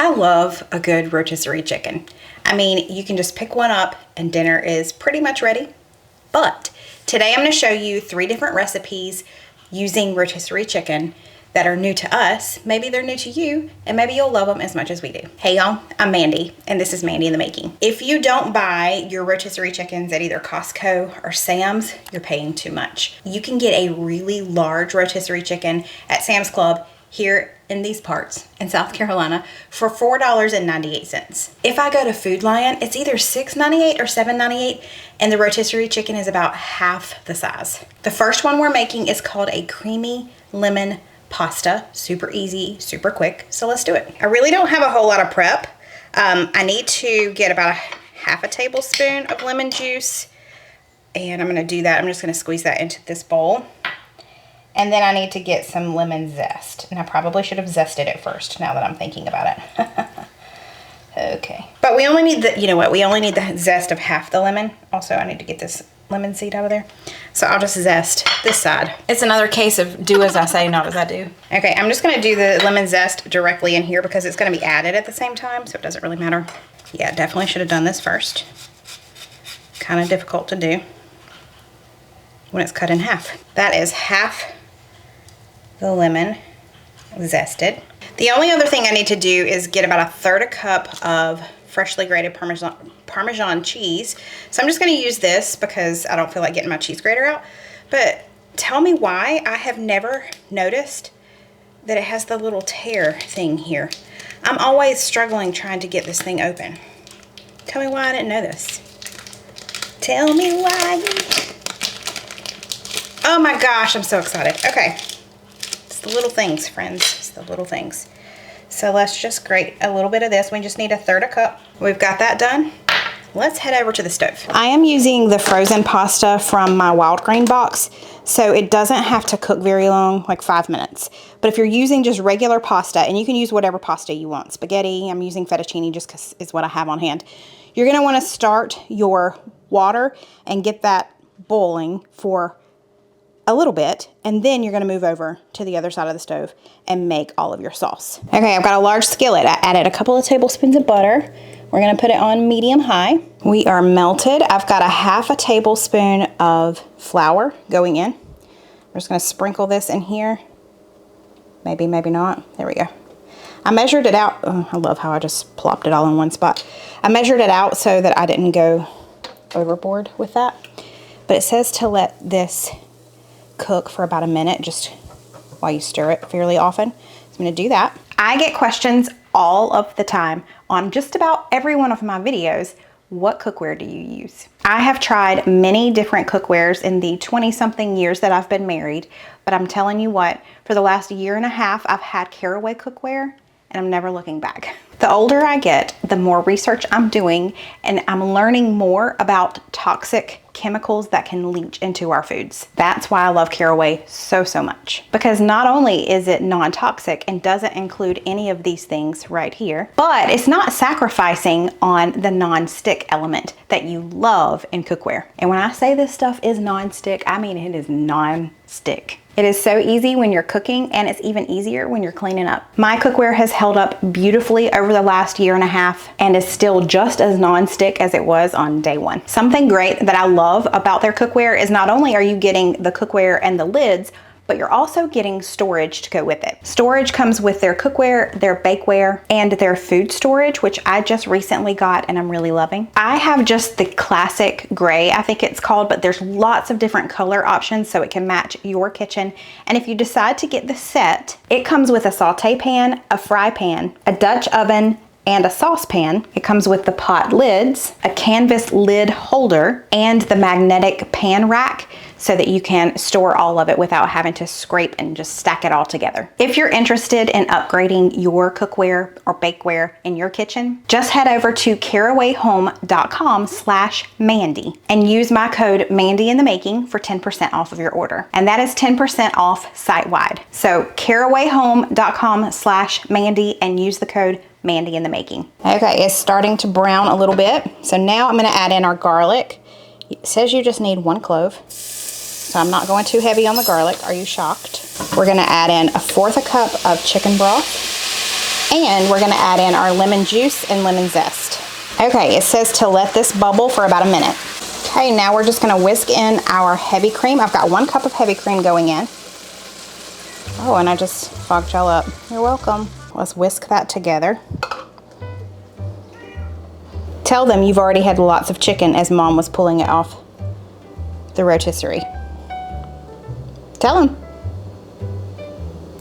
I love a good rotisserie chicken. I mean, you can just pick one up and dinner is pretty much ready. But today I'm going to show you 3 different recipes using rotisserie chicken that are new to us. Maybe they're new to you, and maybe you'll love them as much as we do. Hey y'all, I'm Mandy, and this is Mandy in the Making. If you don't buy your rotisserie chickens at either Costco or Sam's, you're paying too much. You can get a really large rotisserie chicken at Sam's Club here in these parts in South Carolina for $4.98. If I go to Food Lion, it's either $6.98 or $7.98, and the rotisserie chicken is about half the size. The first one we're making is called a creamy lemon pasta. Super easy, super quick, so let's do it. I really don't have a whole lot of prep. I need to get about half a tablespoon of lemon juice, and I'm going to do that. I'm just going to squeeze that into this bowl. And then I need to get some lemon zest. And I probably should have zested it first now that I'm thinking about it. Okay. But we only need the, you know what, we only need the zest of half the lemon. Also, I need to get this lemon seed out of there. So I'll just zest this side. It's another case of do as I say, not as I do. Okay, I'm just gonna do the lemon zest directly in here because it's gonna be added at the same time, so it doesn't really matter. Yeah, definitely should have done this first. Kind of difficult to do when it's cut in half. That is half the lemon zested. The only other thing I need to do is get about 1/3 cup of freshly grated Parmesan cheese. So I'm just going to use this because I don't feel like getting my cheese grater out. But tell me why I have never noticed that it has the little tear thing here. I'm always struggling trying to get this thing open. Tell me why I didn't know this. Tell me why. Oh my gosh, I'm so excited. Okay. It's the little things, friends. It's the little things. So let's just grate a little bit of this. We just need 1/3 cup. We've got that done. Let's head over to the stove. I am using the frozen pasta from my wild grain box, so it doesn't have to cook very long, like 5 minutes. But if you're using just regular pasta, and you can use whatever pasta you want, spaghetti, I'm using fettuccine just because it's what I have on hand. You're gonna wanna start your water and get that boiling for a little bit, and then you're gonna move over to the other side of the stove and make all of your sauce. Okay, I've got a large skillet. I added a couple of tablespoons of butter. We're gonna put it on medium high. We are melted. I've got a half a tablespoon of flour going in. We're just gonna sprinkle this in here. Maybe, maybe not. There we go. I measured it out. Oh, I love how I just plopped it all in one spot. I measured it out so that I didn't go overboard with that. But it says to let this cook for about a minute just while you stir it fairly often. So I'm going to do that. I get questions all of the time on just about every one of my videos. What cookware do you use? I have tried many different cookwares in the 20-something years that I've been married, but I'm telling you what, for the last 1.5 years, I've had Casserole cookware, and I'm never looking back. The older I get, the more research I'm doing, and I'm learning more about toxic chemicals that can leach into our foods. That's why I love Casserole so, so much. Because not only is it non-toxic and doesn't include any of these things right here, but it's not sacrificing on the non-stick element that you love in cookware. And when I say this stuff is non-stick, I mean it is non-stick. It is so easy when you're cooking, and it's even easier when you're cleaning up. My cookware has held up beautifully over the last 1.5 years and is still just as non-stick as it was on day one. Something great that I love about their cookware is not only are you getting the cookware and the lids, but you're also getting storage to go with it. Storage comes with their cookware, their bakeware, and their food storage, which I just recently got and I'm really loving. I have just the classic gray, I think it's called, but there's lots of different color options so it can match your kitchen. And if you decide to get the set, it comes with a saute pan, a fry pan, a Dutch oven, and a saucepan. It comes with the pot lids, a canvas lid holder, and the magnetic pan rack so that you can store all of it without having to scrape and just stack it all together. If you're interested in upgrading your cookware or bakeware in your kitchen, just head over to carawayhome.com/Mandy and use my code mandyinthemaking for 10% off of your order. And that is 10% off site-wide. So carawayhome.com/Mandy and use the code Mandy in the Making. Okay, it's starting to brown a little bit. So now I'm gonna add in our garlic. It says you just need 1 clove. So I'm not going too heavy on the garlic. Are you shocked? We're gonna add in 1/4 cup of chicken broth. And we're gonna add in our lemon juice and lemon zest. Okay, it says to let this bubble for about a minute. Okay, now we're just gonna whisk in our heavy cream. I've got 1 cup of heavy cream going in. Oh, and I just fogged y'all up. You're welcome. Let's whisk that together. Tell them you've already had lots of chicken as Mom was pulling it off the rotisserie. Tell them.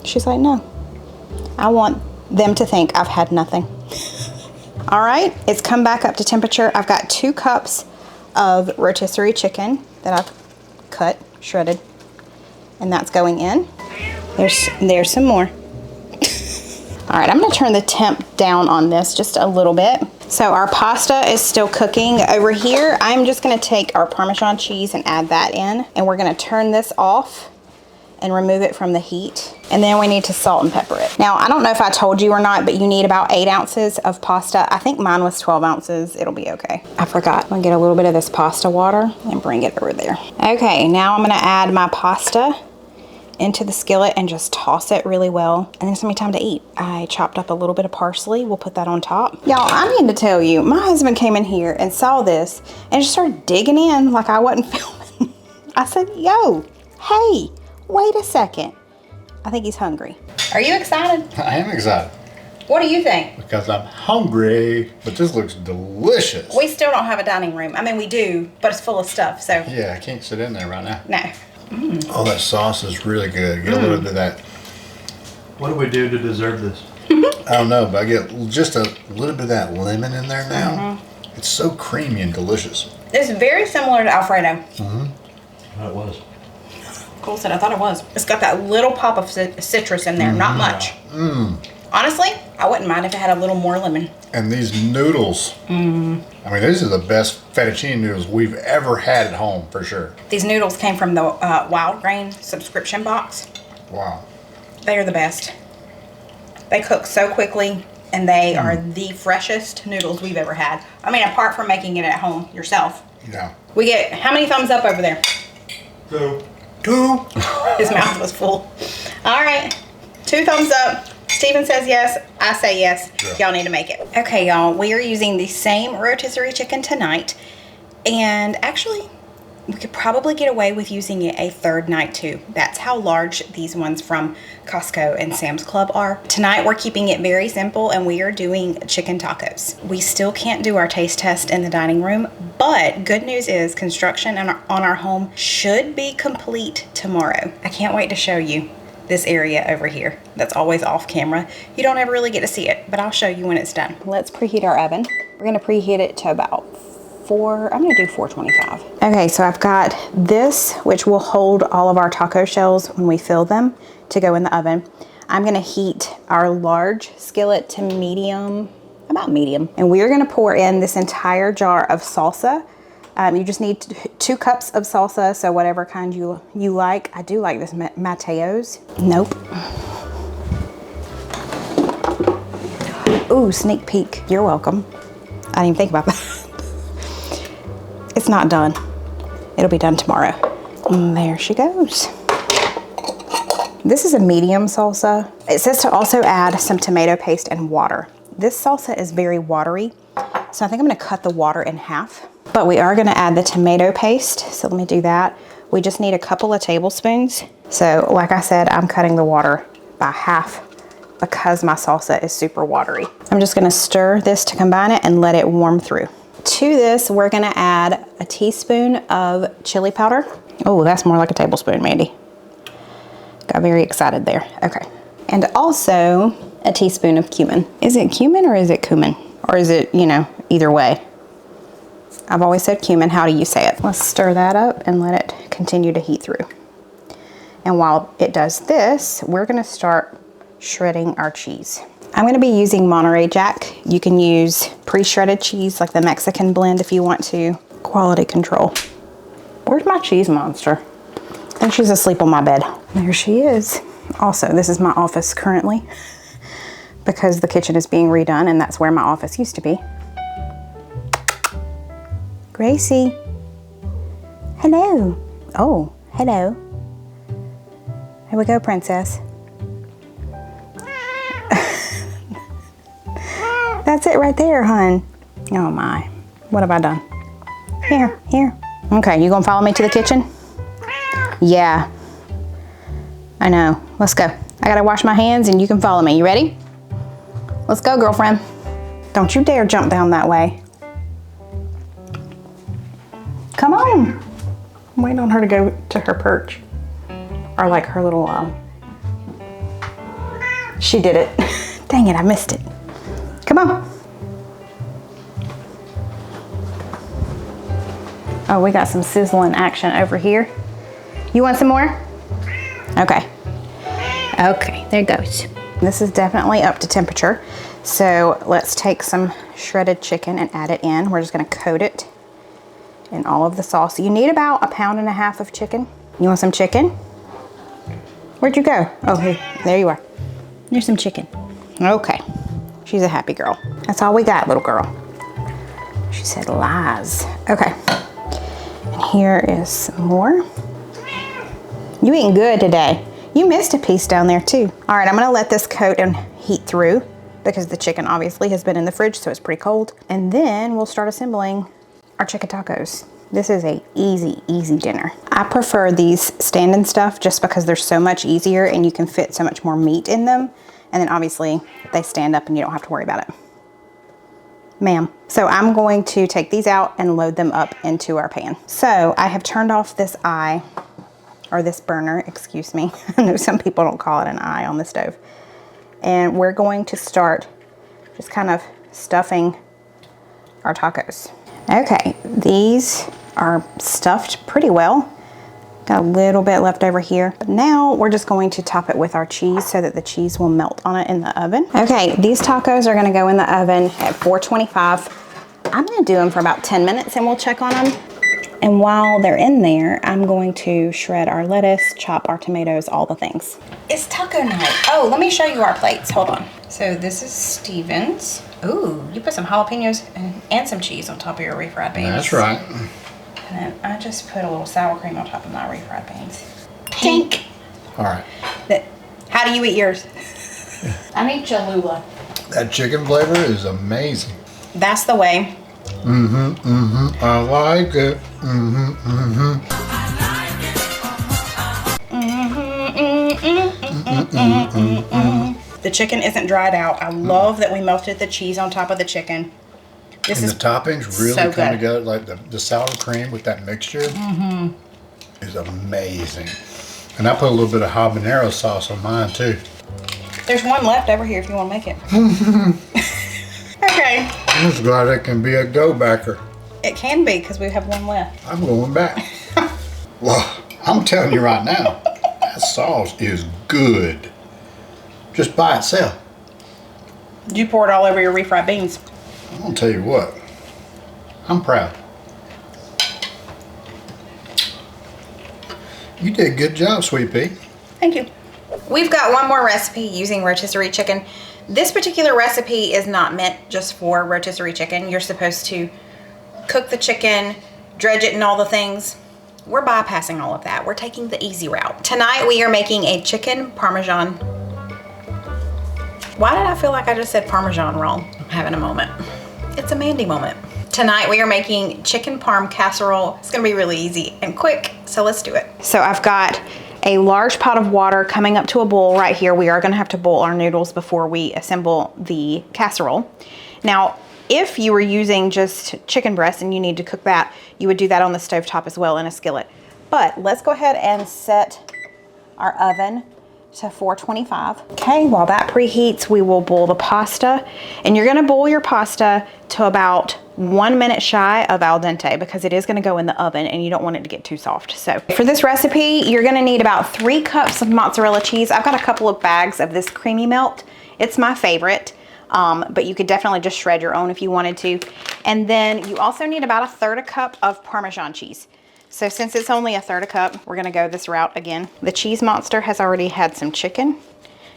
She's like, no. I want them to think I've had nothing. All right, it's come back up to temperature. I've got 2 cups of rotisserie chicken that I've cut, shredded, and that's going in. There's some more. All right, I'm gonna turn the temp down on this just a little bit. So our pasta is still cooking. Over here, I'm just gonna take our Parmesan cheese and add that in, and we're gonna turn this off and remove it from the heat. And then we need to salt and pepper it. Now, I don't know if I told you or not, but you need about 8 ounces of pasta. I think mine was 12 ounces. It'll be okay. I forgot. I'm gonna get a little bit of this pasta water and bring it over there. Okay, now I'm gonna add my pasta into the skillet and just toss it really well. And then it's gonna be time to eat. I chopped up a little bit of parsley. We'll put that on top. Y'all, I need to tell you, my husband came in here and saw this and just started digging in like I wasn't filming. I said, yo, hey, wait a second. I think he's hungry. Are you excited? I am excited. What do you think? Because I'm hungry, but this looks delicious. We still don't have a dining room. I mean, we do, but it's full of stuff, so. Yeah, I can't sit in there right now. No. Oh, that sauce is really good. Get a little bit of that. What do we do to deserve this? I don't know, but I get just a little bit of that lemon in there now. It's so creamy and delicious. It's very similar to Alfredo. It was. Cole said, I thought it was. It's got that little pop of citrus in there, not much. Honestly, I wouldn't mind if it had a little more lemon. And these noodles, I mean, these are the best fettuccine noodles we've ever had at home, for sure. These noodles came from the Wild Grain subscription box. Wow. They are the best. They cook so quickly, and they are the freshest noodles we've ever had. I mean, apart from making it at home yourself. Yeah. We get, how many thumbs up over there? 2. 2. His mouth was full. All right, 2 thumbs up. Steven says yes, I say yes. Yeah. Y'all need to make it. Okay, y'all, we are using the same rotisserie chicken tonight. And actually, we could probably get away with using it a 3rd night too. That's how large these ones from Costco and Sam's Club are. Tonight, we're keeping it very simple and we are doing chicken tacos. We still can't do our taste test in the dining room, but good news is construction on our home should be complete tomorrow. I can't wait to show you this area over here that's always off camera. You don't ever really get to see it, but I'll show you when it's done. Let's preheat our oven. We're gonna preheat it to about I'm gonna do 425. Okay, so I've got this, which will hold all of our taco shells when we fill them to go in the oven. I'm gonna heat our large skillet to medium, about medium. And we are gonna pour in this entire jar of salsa. You just need 2 cups of salsa, so whatever kind you like. I do like this Mateo's. Nope. Ooh, sneak peek. You're welcome. I didn't even think about that. It's not done. It'll be done tomorrow. And there she goes. This is a medium salsa. It says to also add some tomato paste and water. This salsa is very watery, so I think I'm gonna cut the water in half. But we are gonna add the tomato paste, so let me do that. We just need a couple of tablespoons. So like I said, I'm cutting the water by half because my salsa is super watery. I'm just gonna stir this to combine it and let it warm through. To this, we're gonna add a teaspoon of chili powder. Oh, that's more like a tablespoon, Mandy. Got very excited there. Okay. And also a teaspoon of cumin. Is it cumin or is it cumin? Or is it, either way? I've always said cumin. How do you say it? Let's stir that up and let it continue to heat through. And while it does this, we're gonna start shredding our cheese. I'm gonna be using Monterey Jack. You can use pre-shredded cheese like the Mexican blend if you want to. Quality control. Where's my cheese monster? I think she's asleep on my bed. There she is. Also, this is my office currently because the kitchen is being redone and that's where my office used to be. Gracie. Hello. Oh, hello. Here we go, princess. That's it right there, hun. Oh my, what have I done? Here. Okay, you gonna follow me to the kitchen? Yeah, I know. Let's go. I gotta wash my hands and you can follow me. You ready? Let's go, girlfriend. Don't you dare jump down that way. Come on. I'm waiting on her to go to her perch. Or like her little, she did it. Dang it, I missed it. Come on. Oh, we got some sizzling action over here. You want some more? Okay. Okay, there it goes. This is definitely up to temperature. So let's take some shredded chicken and add it in. We're just gonna coat it in all of the sauce. You need about 1.5 pounds of chicken. You want some chicken? Where'd you go? Oh, here, there you are. There's some chicken. Okay, she's a happy girl. That's all we got, little girl. She said lies. Okay, and here is some more. You eating good today. You missed a piece down there too. All right, I'm gonna let this coat and heat through because the chicken obviously has been in the fridge, so it's pretty cold. And then we'll start assembling our chicken tacos. This is a easy dinner. I prefer these stand-in stuff just because they're so much easier and you can fit so much more meat in them. And then obviously they stand up and you don't have to worry about it. Ma'am. So I'm going to take these out and load them up into our pan. So I have turned off this eye, or this burner, excuse me. I know some people don't call it an eye on the stove. And we're going to start just kind of stuffing our tacos. Okay, these are stuffed pretty well. Got a little bit left over here. But now we're just going to top it with our cheese so that the cheese will melt on it in the oven. Okay, these tacos are gonna go in the oven at 425. I'm gonna do them for about 10 minutes and we'll check on them. And while they're in there, I'm going to shred our lettuce, chop our tomatoes, all the things. It's taco night. Oh, let me show you our plates, hold on. So this is Steven's. Ooh, you put some jalapenos and some cheese on top of your refried beans. That's right. And then I just put a little sour cream on top of my refried beans. Pink. All right. How do you eat yours? I need Cholula. That chicken flavor is amazing. That's the way. I like it. The chicken isn't dried out. I love that we melted the cheese on top of the chicken. This And is the toppings really so come good. together, like the sour cream with that mixture is amazing. And I put a little bit of habanero sauce on mine too. There's one left over here if you want to make it. Okay. I'm just glad it can be a go-backer. It can be because we have one left. I'm going back. Well, I'm telling you right now, that sauce is good. Just by itself. You poured all over your refried beans. I'm gonna tell you what, I'm proud. You did a good job, Sweet Pea. Thank you. We've got one more recipe using rotisserie chicken. This particular recipe is not meant just for rotisserie chicken. You're supposed to cook the chicken, dredge it and all the things. We're bypassing all of that. We're taking the easy route. Tonight we are making a chicken Parmesan. Why did I feel like I just said Parmesan wrong? I'm having a moment. It's a Mandy moment. Tonight we are making chicken parm casserole. It's gonna be really easy and quick, so let's do it. So I've got a large pot of water coming up to a boil right here. We are gonna have to boil our noodles before we assemble the casserole. Now, if you were using just chicken breast and you need to cook that, you would do that on the stovetop as well in a skillet. But let's go ahead and set our oven to 425. Okay, while that preheats, we will boil the pasta. And you're gonna boil your pasta to about 1 minute shy of al dente because it is gonna go in the oven and you don't want it to get too soft. So for this recipe, you're gonna need about 3 cups of mozzarella cheese. I've got a couple of bags of this creamy melt. It's my favorite, but you could definitely just shred your own if you wanted to. And then you also need about 1/3 cup of Parmesan cheese. So since it's only 1/3 cup, we're gonna go this route again. The cheese monster has already had some chicken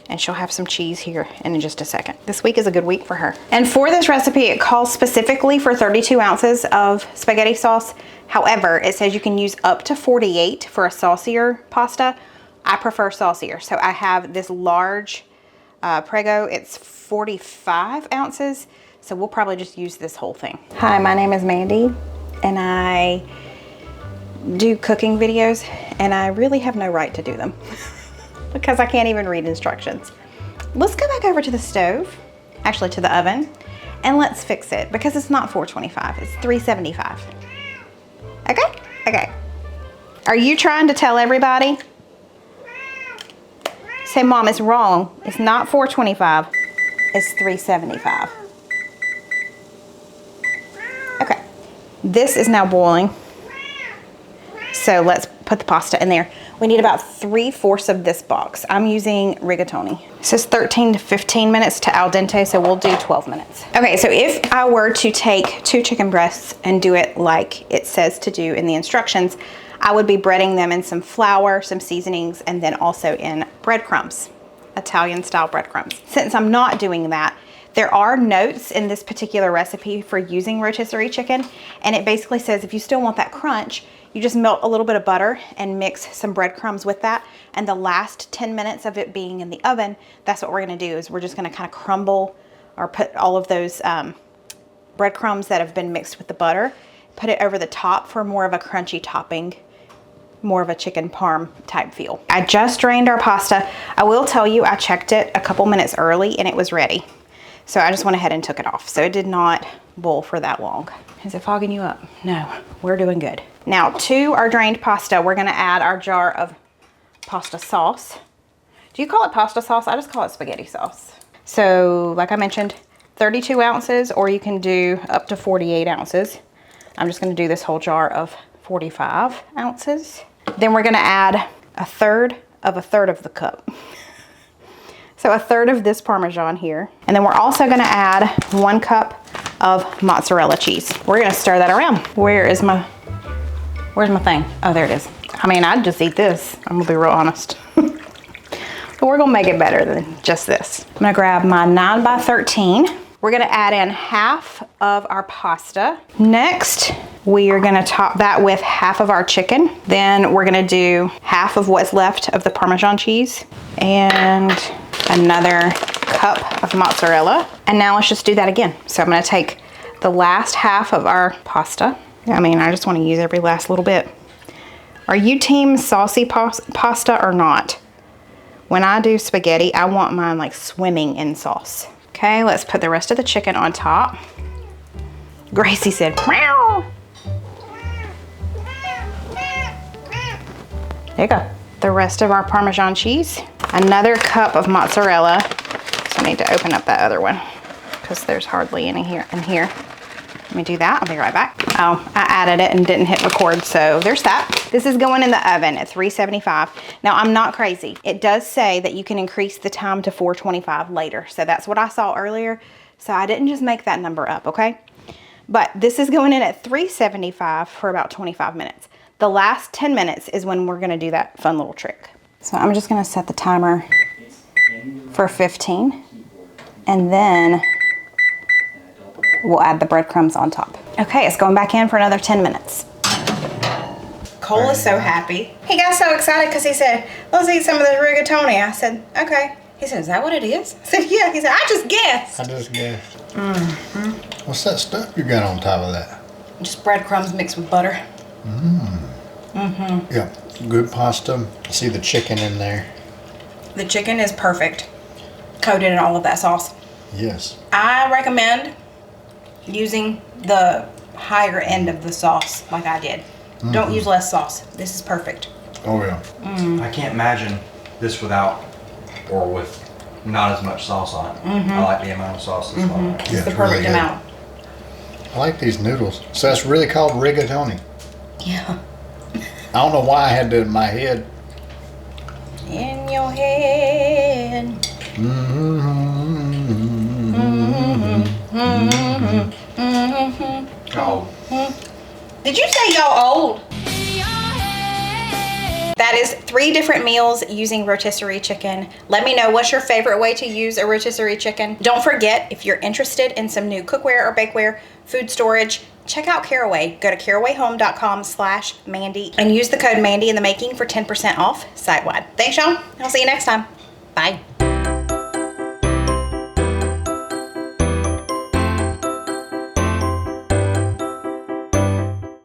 and she'll have some cheese here in just a second. This week is a good week for her. And for this recipe, it calls specifically for 32 ounces of spaghetti sauce. However, it says you can use up to 48 for a saucier pasta. I prefer saucier. So I have this large Prego, it's 45 ounces. So we'll probably just use this whole thing. Hi, my name is Mandy, and I do cooking videos, and I really have no right to do them because I can't even read instructions. Let's go back over to the stove, actually to the oven, and let's fix it because it's not 425, it's 375. Okay? Okay. Are you trying to tell everybody? Say, Mom, it's wrong. It's not 425, it's 375. Okay, this is now boiling. So let's put the pasta in there. We need about 3/4 of this box. I'm using rigatoni. It says 13 to 15 minutes to al dente, so we'll do 12 minutes. Okay, so if I were to take 2 chicken breasts and do it like it says to do in the instructions, I would be breading them in some flour, some seasonings, and then also in breadcrumbs, Italian style breadcrumbs. Since I'm not doing that, there are notes in this particular recipe for using rotisserie chicken, and it basically says if you still want that crunch, you just melt a little bit of butter and mix some breadcrumbs with that. And the last 10 minutes of it being in the oven, that's what we're gonna do, is we're just gonna kind of crumble or put all of those breadcrumbs that have been mixed with the butter, put it over the top for more of a crunchy topping, more of a chicken parm type feel. I just drained our pasta. I will tell you, I checked it a couple minutes early and it was ready. So I just went ahead and took it off. So it did not boil for that long. Is it fogging you up? No, we're doing good. Now to our drained pasta, we're gonna add our jar of pasta sauce. Do you call it pasta sauce? I just call it spaghetti sauce. So like I mentioned, 32 ounces, or you can do up to 48 ounces. I'm just gonna do this whole jar of 45 ounces. Then we're gonna add a third of the cup. So 1/3 of this Parmesan here. And then we're also gonna add 1 cup of mozzarella cheese. We're gonna stir that around. Where's my thing? Oh, there it is. I mean, I'd just eat this. I'm gonna be real honest. But we're gonna make it better than just this. I'm gonna grab my 9x13. We're gonna add in half of our pasta. Next, we are gonna top that with half of our chicken. Then we're gonna do half of what's left of the Parmesan cheese and another cup of mozzarella. And now let's just do that again. So I'm gonna take the last half of our pasta. I mean, I just wanna use every last little bit. Are you team saucy pasta or not? When I do spaghetti, I want mine like swimming in sauce. Okay, let's put the rest of the chicken on top. Gracie said, meow. There you go. The rest of our Parmesan cheese. Another cup of mozzarella. So I need to open up that other one because there's hardly any here in here. Let me do that, I'll be right back. Oh, I added it and didn't hit record, so there's that. This is going in the oven at 375. Now, I'm not crazy. It does say that you can increase the time to 425 later. So that's what I saw earlier. So I didn't just make that number up, okay? But this is going in at 375 for about 25 minutes. The last 10 minutes is when we're gonna do that fun little trick. So I'm just gonna set the timer for 15, and then we'll add the breadcrumbs on top. Okay, it's going back in for another 10 minutes. Cole is so happy. He got so excited because he said, let's eat some of this rigatoni. I said, okay. He said, is that what it is? I said, yeah. He said, I just guessed. I just guessed. Mm-hmm. What's that stuff you got on top of that? Just breadcrumbs mixed with butter. Yeah, good pasta. I see the chicken in there. The chicken is perfect, coated in all of that sauce. Yes. I recommend using the higher end of the sauce like I did. Don't use less sauce. This is perfect. Oh yeah. I can't imagine this without or with not as much sauce on it. I like the amount of sauce that's on it. It's the perfect really amount. I like these noodles. So that's really called rigatoni. Yeah. I don't know why I had that in my head. In your head. Oh. Did you say y'all old? That is 3 different meals using rotisserie chicken. Let me know what's your favorite way to use a rotisserie chicken. Don't forget, if you're interested in some new cookware or bakeware, food storage, check out Caraway. Go to carawayhome.com/Mandy and use the code Mandy in the making for 10% off site-wide. Thanks, y'all. I'll see you next time. Bye.